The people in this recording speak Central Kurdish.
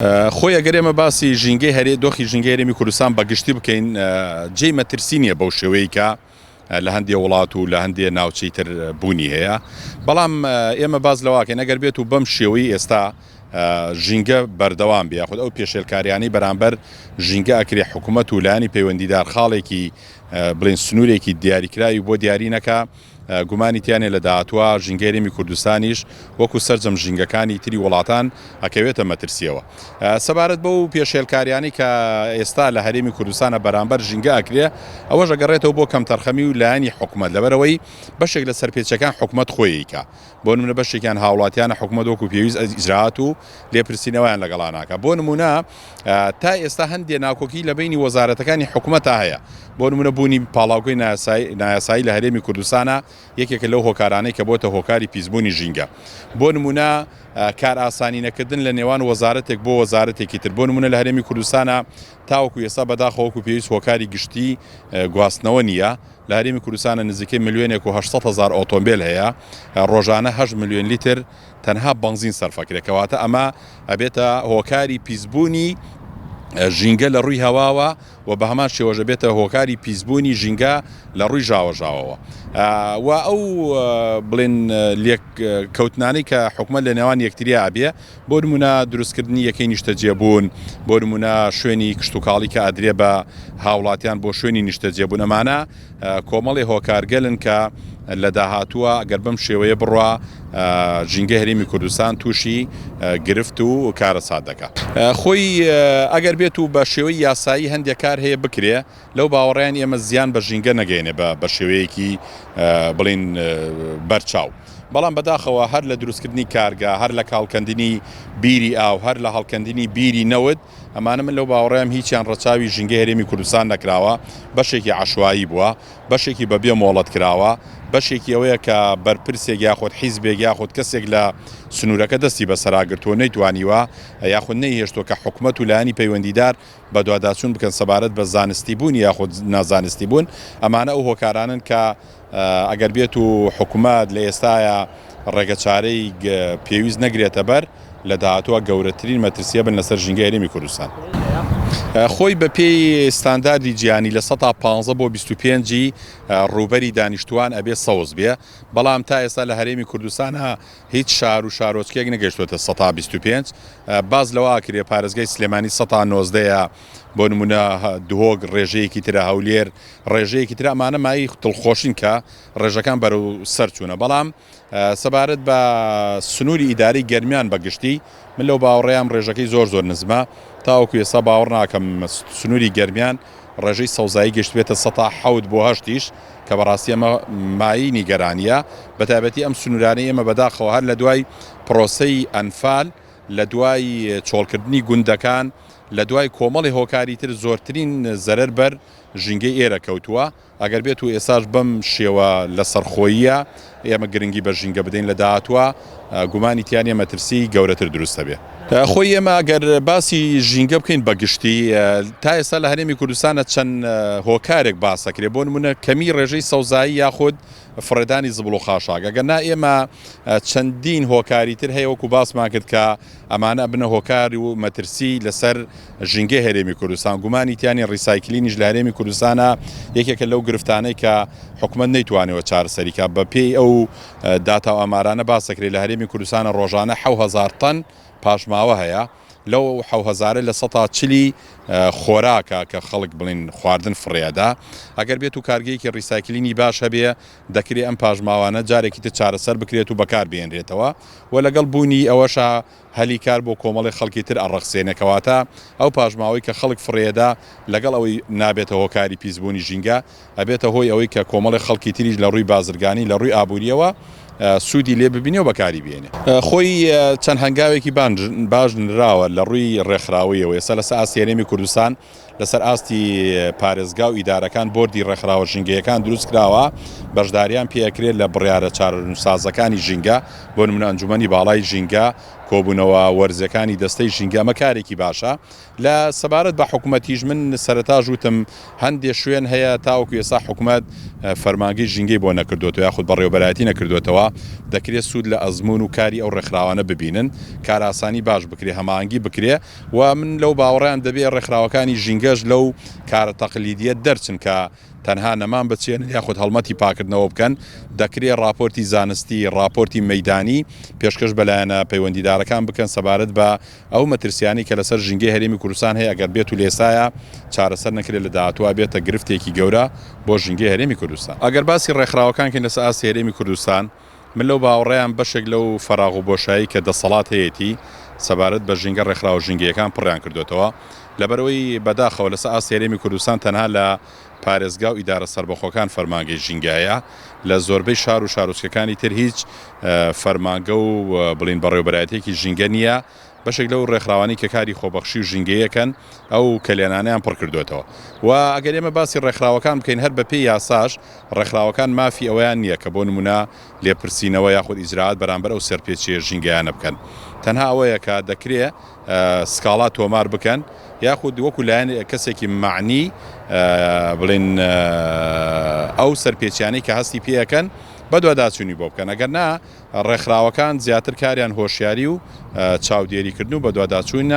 خۆی ئەگەر ئێمە باسی ژینگەی هەرێ دۆخی ژینگەی هەرێمی کوردستان بەگشتی بکەین جێی مەترسی نییە بەو شێوەیە کە لە هەندێک وڵات و لە هەندێک ناوچەی تر بوونی هەیە بەڵام ئێمە باز لەواکەین ئەگەر بێت و بەم شێوەی ئێستا ژینگە بەردەوام بێ خۆ ئەو پێشێلکاریانی بەرامبەر ژینگە ئەکرێ حکوومەت و لایانی پەیوەندیدار خاڵێکی بڵێن سنوورێکی دیاریکراوی بۆ دیاری نەکا گومانی تیانێ لە داهاتوە ژینگەی هەرێمی کوردستانیش وەکو سەرجەم ژینگەکانی تری وڵاتان ئەکەوێتە مەترسیەوە سەبارەت بەو پێشێلکاریانی کە ئێستا لە هەرێمی کوردستانە بەرامبەر ژینگە ئەکرێ ئەوەش ئەگەڕێتەوە بۆ کەم تەرخەمی و لایانی حکوومەت لەبەرەوەی بەشێک لە سەرپێچەکان حکوومەت خۆییکە بۆ نمونە بەشێکیان هاوڵاتیانە حکوومەت وەکو پێویست ئیجرات و لێپرسینەوەیان لەگەڵا ناکە بۆ نمونە تا ئێستا هەندێک ناکۆکی لە بینی وەزارەتەکانی حکوومەتە هەیە بۆ نمونە بوونی پاڵاوگەی نایاسایی لە هەرێمی کوردستانە یەکێکە لەو هۆکارانەی کە بۆتە هۆکاری پیسبوونی ژینگە بۆ نمونە کار ئاسانینەکردن لە نێوان وەزارەتێک بۆ وەزارەتێکی تر بۆ نمونە لە هەرێمی کوردستانە تاوەکو ئێستا بەداخەوەکو پێویست هۆکاری گشتی گواستنەوە نییە لە هەرێمی کوردستانە نزیکەی 1,800,000 ئۆتۆمبیل هەیە ڕۆژانە 8 ملیۆن لیتر تەنها بنزین سەرفەکرێکەواتە ئەمە ئەبێتە هۆکاری پیسبوونی ژینگە لە ڕووی هەواوە و بە هەمان شێوەژە بێتە هۆکاری پیسبوونی ژینگە لە ڕووی ژاوەژاوەوە و ئەو بڵێن لێک کەوتنانەی کە حکوومەت لە نێوان یەکتریا ئابێ بۆ نمونە دروستکردنی یەکەی نیشتەجێبوون بۆ نمونە شوێنی کشتتوکاڵی کە ئەدرێ بە هاوڵاتیان بۆ شوێنی نیشتەجێبوون ئەمانە کۆمەڵی هۆکارگەلن کە لە داهاتووە ئەگەر بەم شێوەیە بڕوا ژینگەی هەرێمی کوردستان تووشی گرفت و کارە سادەکە خۆی ئەگەر بێت و بە شێوەی یاسایی هەندێک کار هەیە بکرێ لەو باوەڕیان ئێمە زیان بە ژینگە نەگەێنێ بە شێوەیەکی بڵین بەرچاو بەڵام بەداخەوە هەر لە دروستکردنی کارگا هەر لە کاڵکەندنی بیری ئاو هەر لە هەڵکەندنی بیری نەوت ئەمانە من لەو باوەڕیان هیچیان ڕەچاوی ژینگەی هەرێمی کوردستان نەکراوە بەشێکی عەشوایی بووە بەشێکی بەبێ مۆڵەت کراوە بەشێکی ئەوەیە کە بەرپرسێک یاخۆت حیزبێک یاخۆت کەسێک لە سنوورەکە دەستی بەسەراگرتووە نەیتوانیوە یاخۆ نەیهێشتووە کە حکوومەت و لایانی پەیوەندیدار بە دوواداچوون بکەن سەبارەت بە زانستی بوون یاخۆت نازانستی بوون ئەمانە ئەو هۆکارانن کە ئەگەر بێت و حکوومەت لە ئێستاە ڕێگەچارەی پێویست نەگرێتە بەر لە داهاتووە گەورەترین مەترسیە بن لەسەر ژینگەی هەرێمی کوردستان خۆی بە پێی ستانداردی جیهانی لە 115 بۆ 25 ڕووبەری دانیشتوان ئەبێ سەوز بێ بەڵام تا ئێستا لە هەرێمی کوردستانە هیچ شار و شارۆچکێک نەگەشتوێتە 125 باز لەوە کرێ پارێزگای سلێمانی 190 بۆ نمونە دهۆک ڕێژەیەکی ترە هەولێر ڕێژەیەکی تر ئەمانە مای دڵخۆشین کە ڕێژەکان بەرەو سەر چوونە بەڵام سەبارەت بە سنووری ئیداری گەرمیان بەگشتی من لەو باوەڕێیان ڕێژەکەی زۆر نزمە تاوەکو ئێستا باوەڕ ناکەم سنووری گەرمیان ڕێژەی سەوزایی گەشتوێتە 100 بۆ 8 کە بەڕاستی ئەمە مایی نیگەرانیە بەتایبەتی ئەم سنوورانەی ئێمە بەداخەوە هەر لە دوای پرۆسەی ئەنفال لە دوای چۆڵکردنی گوندەکان لە دوای کۆمەڵی هۆکاری تر زۆرترین زەرەر بەر ژینگەی ئێرە کەوتووە ئەگەر بێت و ئێساش بەم شێوە لە سەرخۆییە ئێمە گرنگی بە ژینگە بدەین لە داهاتوە گومانی تیانە مەترسی گەورەتر دروستە بێ خۆی ئێمە ئەگەر باسی ژینگە بکەین بەگشتی تا ئێستا لە هەرێمی کوردستانە چەند هۆکارێک باسەکرێ بۆ نمونە کەمی ڕێژەی سەوزایی یاخود فڕێدانی زبڵ و خاشاک ئەگەرنا ئێمە چەندین هۆکاری تر هەیە وەکو باسمان کرد کە ئەمانە بنە هۆکاری و مەترسی لەسەر ژینگەی هەرێمی کوردستان گومانی تیانی ڕیسایکلینیش لە هەرێمی کوردستانە یەکێکە لەو گرفتانەی کە حکوومەت نەیتوانێتەوە چارەسەریکە بە پێی ئەو داتا و ئەمارانە باسەکرێت لە هەرێمی کوردستانە ڕۆژانە 7,000 تەن پاشماوە هەیە لەو 7,000 لە 140 خۆراکە کە خەڵک بڵین خواردن فڕێدا ئەگەر بێت و کارگەیەکی ڕیسایکلینی باش هەبێ دەکرێت ئەم پاژماوانە جارێکی تر چارەسەر بکرێت و بەکار بێنرێتەوە و لەگەڵ بوونی ئەوەشە هەلی کار بۆ کۆمەڵی خەڵکی تر ئەڕەخسێنەکەواتە ئەو پاژماوەی کە خەڵک فڕێدا لەگەڵ ئەوەی نابێتە هۆکاری پیسبوونی ژینگە ئەبێتە هۆی ئەوەی کە کۆمەڵی خەڵکی تریش لە ڕووی بازرگانی لە ڕووی ئابووریەوە سوودی لێ ببینێ و بەکاری بێنێ خۆی چەند هەنگاوێکی باش نراوە لە ڕووی ڕێکخراوەیەوە ئێستا لەسەر ئاستی هەرێمی کوردستان لەسەر ئاستی پارێزگا و ئیدارەکان بۆردی ڕێکخراوە ژینگەیەکان دروست کراوە بەشداریان پێکرێت لە بڕیارە چارەنووسازەکانی ژینگە بۆ نمونە ئەنجومەنی باڵای ژینگە کۆبوونەوە وەرزەکانی دەستەی ژینگە ئەمە کارێکی باشە لە سەبارەت بە حکوومەتیش من سەرەتا ژوتم هەندێک شوێن هەیە تاوەکو ئێستا حکوومەت فەرمانگەی ژینگەی بۆ نەکردوێتەوە یاخود بەڕێوەبەرایەتی نەکردوێتەوە دەکرێت سوود لە ئەزمون و کاری ئەو ڕێکخراوانە ببینن کار ئاسانی باش بکرێ هەماهەنگی بکرێ و من لەو باوەڕیان دەبێت ڕێکخراوەکانی ژینگەش لەو کارە تەقلیدیە دەرچن کە تەنها نەمان بچێن یاخود هەڵمەتی پاکردنەوە بکەن دەکرێت راپۆرتی زانستی راپۆرتی مەیدانی پێشکەش بەلایەنە پەیوەندیدارەکان بکەن سەبارەت بە ئەو مەترسیانی کە لەسەر ژینگەی هەرێمی کوردستان هەیە ئەگەر بێت و لێسایە چارەسەر نەکرێت لە داهاتوە بێتە گرفتێکی گەورە بۆ ژینگەی هەرێمی کوردستان ئەگەر باسی ڕێکخراوەکان لەسەر ئاسی هەرێمی کوردستان من لەو باوەڕێیان بەشێک لەو فەراغ و بۆشایی کە دەسەڵات هەیەی سەبارەت بە ژینگە ڕێکخراوە ژینگەیەکان پڕیان کردوێتەوە لەبەرەوەی بەداخەوە لەسەر ئاسی هەرێمی کوردستان تەنها لە پارێزگا و ئیدارە سەربەخۆکان فەرمانگەی ژینگایە لە زۆربەی شار و شارۆچکەکانی تر هیچ فەرمانگە و بڵین بەڕێوەبەرایەتێکی ژینگە نییە بەشێک لەو ڕێکخراوانی کە کاری خۆبەخشی و ژینگەیەکەن ئەو کەلێنانیان پڕ کردوێتەوە و ئەگەر ئێمە باسی ڕێکخراوەکان بکەین هەر بە پێی یاساش ڕێکخراوەکان مافی ئەویان نییە کە بۆ نمونە لێپرسینەوە یاخود ئیجراعات بەرامبەر ئەو سەرپێچیە ژینگەیانە بکەن تەنها ئەوەیە کە دەکرێت سکاڵات تۆمار بکەن یاخود وەکو لایەن کەسێکی معنی بڵێن ئەو سەرپێچیانەی کە هەستی پێەکەن بە دوواداچوونی بۆ بکەن ئەگەر نا ڕێکخراوەکان زیاتر کاریان هۆشیاری و چاودێریکردن و بە دوواداچوون